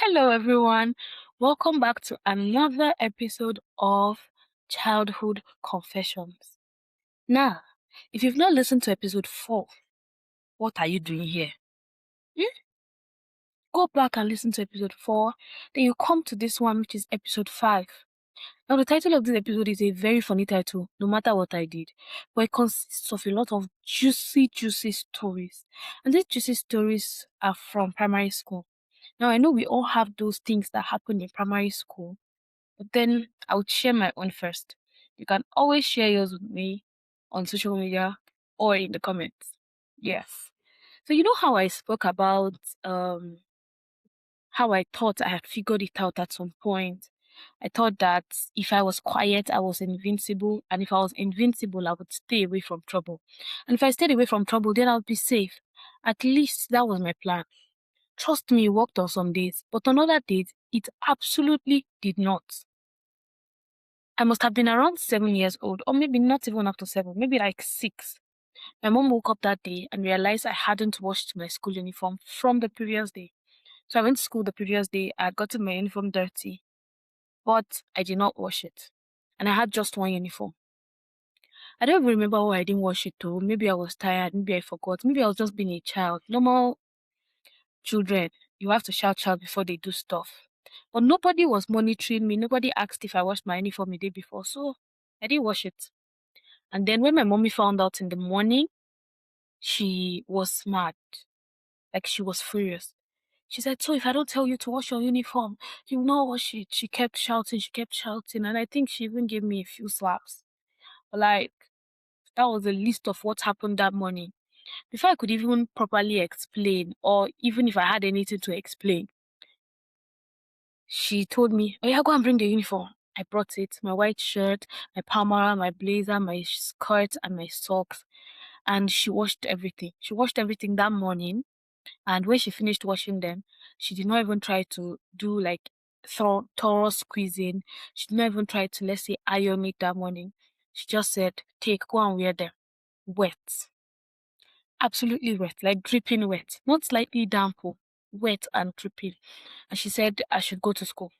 Hello, everyone. Welcome back to another episode of Childhood Confessions. Now, if you've not listened to episode 4, what are you doing here? Hmm? Go back and listen to episode 4, then you come to this one, which is episode 5. Now, the title of this episode is a very funny title, no matter what I did, but it consists of a lot of juicy stories. And these juicy stories are from primary school. Now, I know we all have those things that happen in primary school, but then I would share my own first. You can always share yours with me on social media or in the comments. Yes. So you know how I spoke about how I thought I had figured it out at some point. I thought that if I was quiet, I was invincible, and if I was invincible, I would stay away from trouble. And if I stayed away from trouble, then I would be safe. At least that was my plan. Trust me, it worked on some days, but on other days, it absolutely did not. I must have been around 7 years old, or maybe not even up to 7, maybe like 6. My mom woke up that day and realized I hadn't washed my school uniform from the previous day. So I went to school the previous day, I had gotten my uniform dirty, but I did not wash it. And I had just one uniform. I don't even remember why I didn't wash it though. Maybe I was tired, maybe I forgot, maybe I was just being a child. Normal children, you have to shout before they do stuff. But nobody was monitoring me. Nobody asked if I washed my uniform the day before. So I didn't wash it. And then when my mommy found out in the morning, she was mad. Like she was furious. She said, so if I don't tell you to wash your uniform, you will not wash it. She kept shouting. And I think she even gave me a few slaps. But like, that was the list of what happened that morning. Before I could even properly explain, or even if I had anything to explain, she told me, oh yeah, go and bring the uniform. I brought it, my white shirt, my palmara, my blazer, my skirt, and my socks. And she washed everything. She washed everything that morning. And when she finished washing them, she did not even try to do like thorough squeezing. She did not even try to, let's say, iron it that morning. She just said, take, go and wear them. Wet. Absolutely wet, like dripping wet. Not slightly damp, wet and dripping. And she said I should go to school.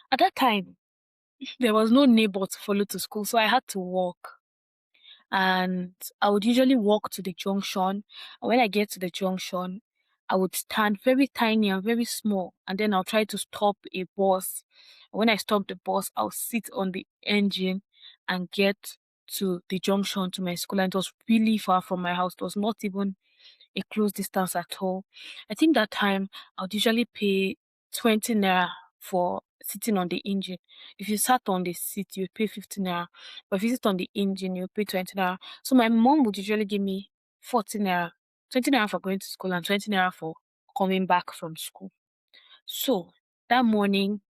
At that time, there was no neighbor to follow to school, so I had to walk. And I would usually walk to the junction. And when I get to the junction, I would stand very tiny and very small, and then I'll try to stop a bus. And when I stop the bus, I'll sit on the engine and get to the junction to my school. And it was really far from my house. It was not even a close distance at all. I think that time I would usually pay 20 naira for sitting on the engine. If you sat on the seat, you pay 50 naira. But if you sit on the engine, you pay 20 naira. So my mom would usually give me 40 naira. 20 naira for going to school and 20 naira for coming back from school. So that morning,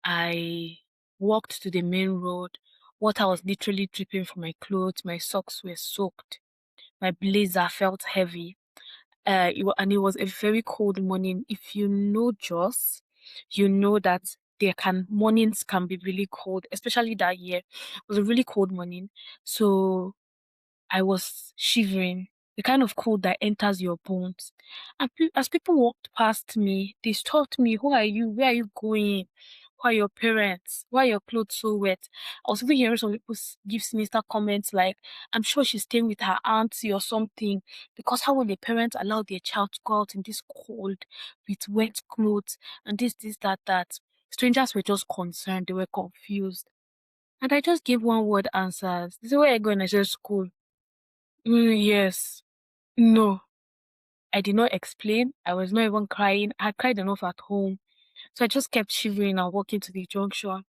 I walked to the main road. Water was literally dripping from my clothes. My socks were soaked. My blazer felt heavy. And it was a very cold morning. If you know Jos, you know that mornings can be really cold, especially that year. It was a really cold morning. So I was shivering, the kind of cold that enters your bones. And as people walked past me, they stopped me. Who are you? Where are you going? Who are your parents? Why are your clothes so wet? I was even hearing some people give sinister comments like, I'm sure she's staying with her auntie or something. Because how will a parent allow their child to go out in this cold with wet clothes and this, that? Strangers were just concerned. They were confused. And I just gave one word answers. This is where I go, and I said school. Yes. No. I did not explain. I was not even crying. I had cried enough at home. So I just kept shivering and walking to the junction.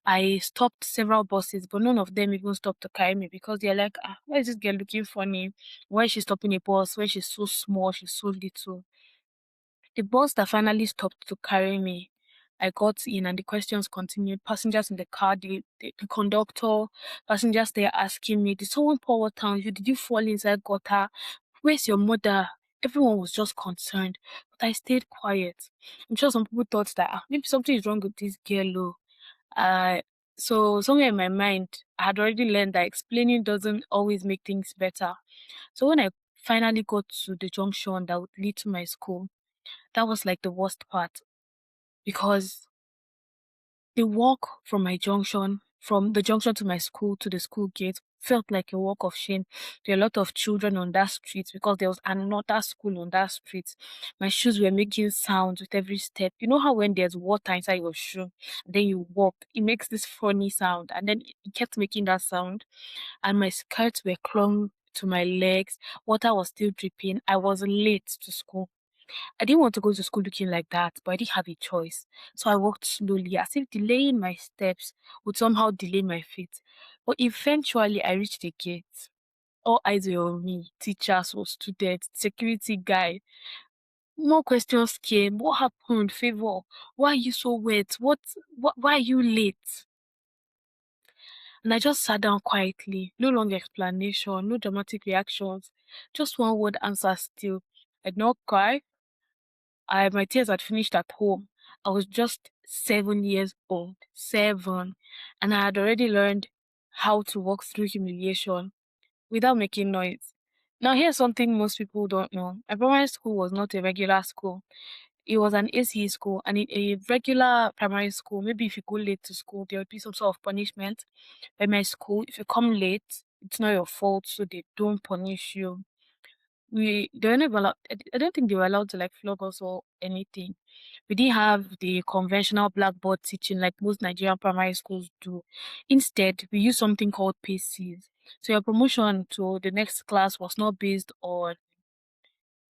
I stopped several buses, but none of them even stopped to carry me because they're like, why is this girl looking funny? Why is she stopping a bus when she's so small, she's so little? The bus that finally stopped to carry me, I got in and the questions continued. Passengers in the car, the conductor, passengers there asking me, did someone pour water on you? Did you fall inside gutter? Where's your mother? Everyone was just concerned, but I stayed quiet. I'm sure some people thought that maybe something is wrong with this girl. So somewhere in my mind, I had already learned that explaining doesn't always make things better. So when I finally got to the junction that would lead to my school, that was like the worst part. because the walk from the junction to my school to the school gate felt like a walk of shame. There were a lot of children on that street because there was another school on that street. My shoes were making sounds with every step. You know how when there's water inside your shoe, and then you walk, it makes this funny sound, and then it kept making that sound, and my skirts were clung to my legs. Water was still dripping. I was late to school. I didn't want to go to school looking like that, but I didn't have a choice. So I walked slowly, as if delaying my steps would somehow delay my feet. But eventually, I reached the gate. All eyes were on me, teachers or students, security guy. More questions came. What happened? Favor. Why are you so wet? Why are you late? And I just sat down quietly. No long explanation, no dramatic reactions. Just one word answer still. I did not cry. My tears had finished at home. I was just 7 years old, 7, and I had already learned how to walk through humiliation without making noise. Now, here's something most people don't know. My primary school was not a regular school. It was an ACE school, and in a regular primary school, maybe if you go late to school, there would be some sort of punishment. By my school, if you come late, it's not your fault, so they don't punish you. They were never allowed. I don't think they were allowed to like flog us or anything. We didn't have the conventional blackboard teaching like most Nigerian primary schools do. Instead, we used something called PACEs. So your promotion to the next class was not based on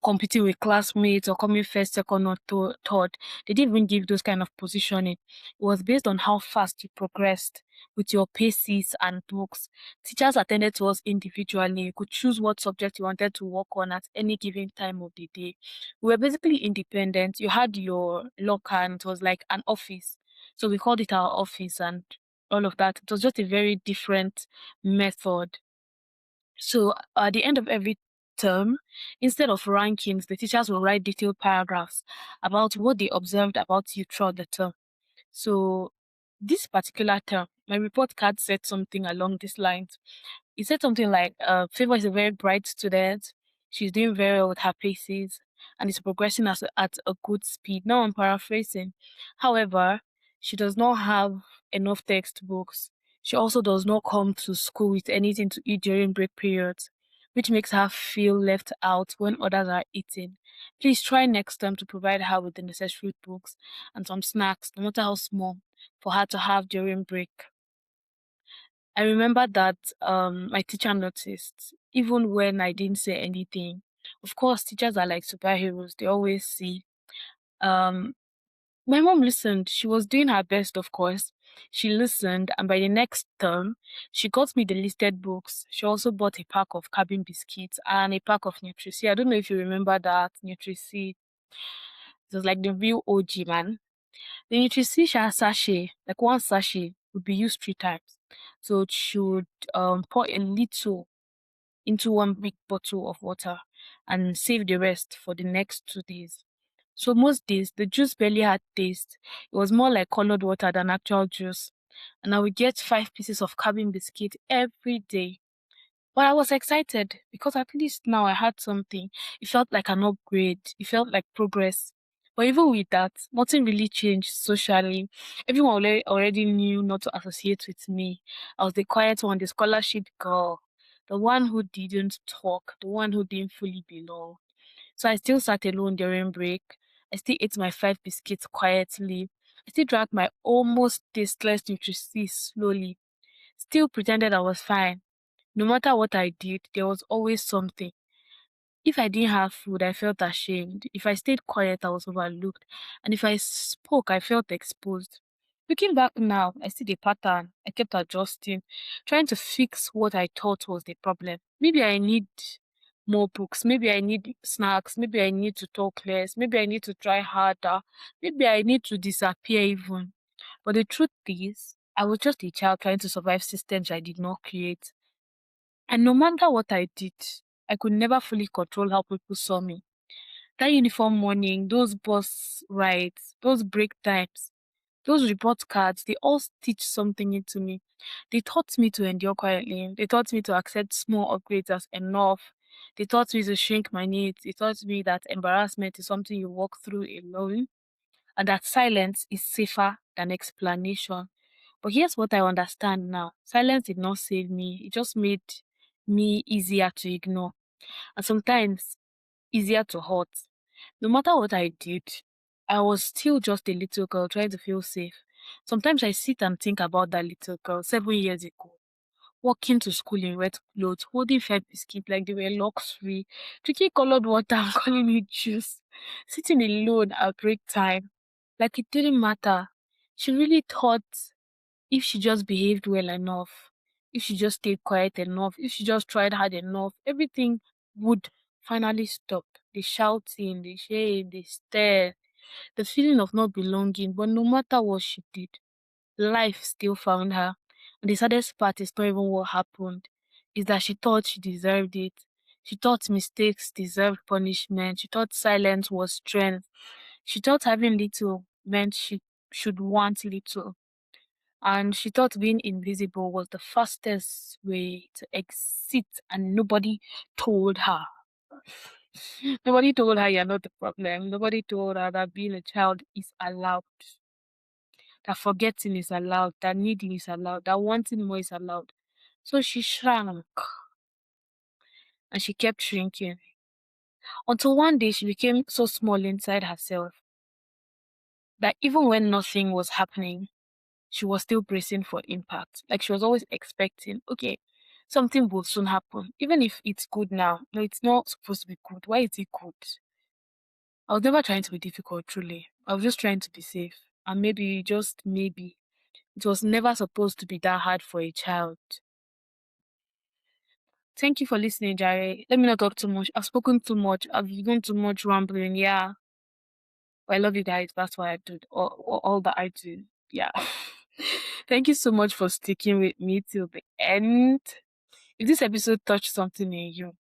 competing with classmates or coming first, second, or third. They didn't even give those kind of positioning. It was based on how fast you progressed with your paces and books. Teachers attended to us individually. You could choose what subject you wanted to work on at any given time of the day. We were basically independent. You had your locker and it was like an office. So we called it our office and all of that. It was just a very different method. So at the end of every term, instead of rankings, the teachers will write detailed paragraphs about what they observed about you throughout the term. So this particular term, my report card said something along these lines. It said something like, Favor is a very bright student. She's doing very well with her paces and is progressing at a good speed. Now I'm paraphrasing. However, she does not have enough textbooks. She also does not come to school with anything to eat during break periods, which makes her feel left out when others are eating. Please try next time to provide her with the necessary books and some snacks, no matter how small, for her to have during break. I remember that my teacher noticed, even when I didn't say anything. Of course, teachers are like superheroes, they always see. Um, my mom listened. She was doing her best, of course. She listened, and by the next term, she got me the listed books. She also bought a pack of cabin biscuits and a pack of Nutri-C. I don't know if you remember that Nutri-C. It was like the real OG, man. The Nutri-C sachet, like one sachet, would be used 3 times. So it should pour a little into one big bottle of water and save the rest for the next 2 days. So most days, the juice barely had taste. It was more like colored water than actual juice. And I would get 5 pieces of cabin biscuit every day. But I was excited because at least now I had something. It felt like an upgrade. It felt like progress. But even with that, nothing really changed socially. Everyone already knew not to associate with me. I was the quiet one, the scholarship girl, the one who didn't talk, the one who didn't fully belong. So I still sat alone during break. I still ate my 5 biscuits quietly. I still drank my almost tasteless Nutri-C slowly. Still pretended I was fine. No matter what I did, there was always something. If I didn't have food, I felt ashamed. If I stayed quiet, I was overlooked. And if I spoke, I felt exposed. Looking back now, I see the pattern. I kept adjusting, trying to fix what I thought was the problem. Maybe I need more books. Maybe I need snacks. Maybe I need to talk less. Maybe I need to try harder. Maybe I need to disappear even. But the truth is, I was just a child trying to survive systems I did not create. And no matter what I did, I could never fully control how people saw me. That uniform morning, those bus rides, those break times, those report cards, they all stitched something into me. They taught me to endure quietly. They taught me to accept small upgrades as enough. They taught me to shrink my needs. They taught me that embarrassment is something you walk through alone. and that silence is safer than explanation. But here's what I understand now. Silence did not save me. It just made me easier to ignore and sometimes easier to hurt. No matter what I did, I was still just a little girl trying to feel safe. Sometimes I sit and think about that little girl 7 years ago, walking to school in wet clothes, holding 5 biscuits like they were luxury, drinking colored water and calling it juice, sitting alone at break time, like it didn't matter. She really thought if she just behaved well enough, if she just stayed quiet enough, if she just tried hard enough, everything would finally stop. The shouting, the shame, the stare, the feeling of not belonging. But no matter what she did, life still found her. And the saddest part is not even what happened, is that she thought she deserved it. She thought mistakes deserved punishment. She thought silence was strength. She thought having little meant she should want little. And she thought being invisible was the fastest way to exit, and nobody told her. Nobody told her you're not the problem. Nobody told her that being a child is allowed, that forgetting is allowed, that needing is allowed, that wanting more is allowed. So she shrank and she kept shrinking until one day she became so small inside herself that even when nothing was happening, she was still bracing for impact. Like she was always expecting, okay, something will soon happen. Even if it's good now. No, it's not supposed to be good. Why is it good? I was never trying to be difficult, truly. I was just trying to be safe. And maybe, just maybe, it was never supposed to be that hard for a child. Thank you for listening, Jare. Let me not talk too much. I've spoken too much. I've done too much rambling. Yeah. But I love you guys. That's why I do all that I do. Yeah. Thank you so much for sticking with me till the end. If this episode touched something in you,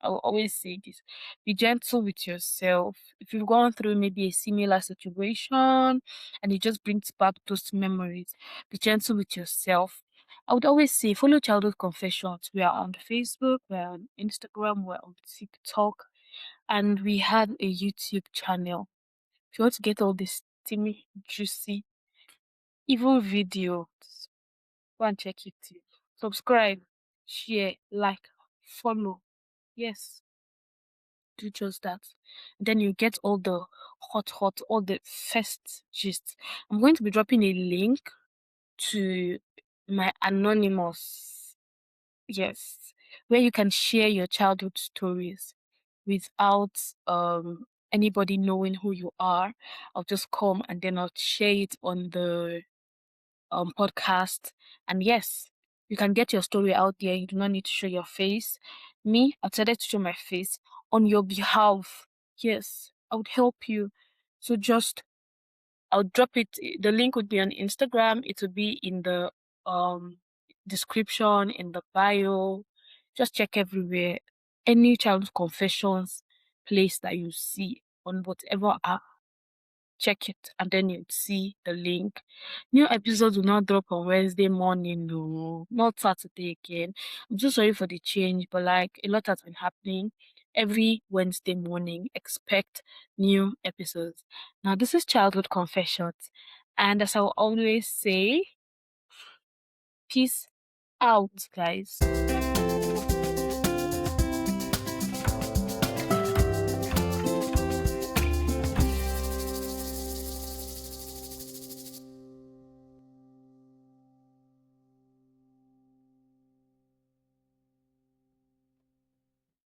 I will always say this: be gentle with yourself. If you've gone through maybe a similar situation and it just brings back those memories, be gentle with yourself. I would always say follow Childhood Confessions. We are on Facebook, we're on Instagram, we're on TikTok, and we have a YouTube channel. If you want to get all this steamy, juicy, evil videos, go and check it too. Subscribe, share, like, follow. Yes, do just that. Then you get all the all the first gist. I'm going to be dropping a link to my anonymous, yes, where you can share your childhood stories without anybody knowing who you are. I'll just come and then I'll share it on the podcast. And yes, you can get your story out there. You do not need to show your face. Me, I've decided to show my face on your behalf. Yes, I would help you. So just I'll drop it. The link would be on Instagram. It would be in the um description, in the bio. Just check everywhere. Any child confessions place that you see on whatever app, check it and then you'd see the link. New episodes will not drop on Wednesday morning, no, not Saturday again. I'm so sorry for the change, but like a lot has been happening. Every Wednesday morning, expect new episodes. Now, this is Childhood Confessions, and as I will always say, peace out, guys.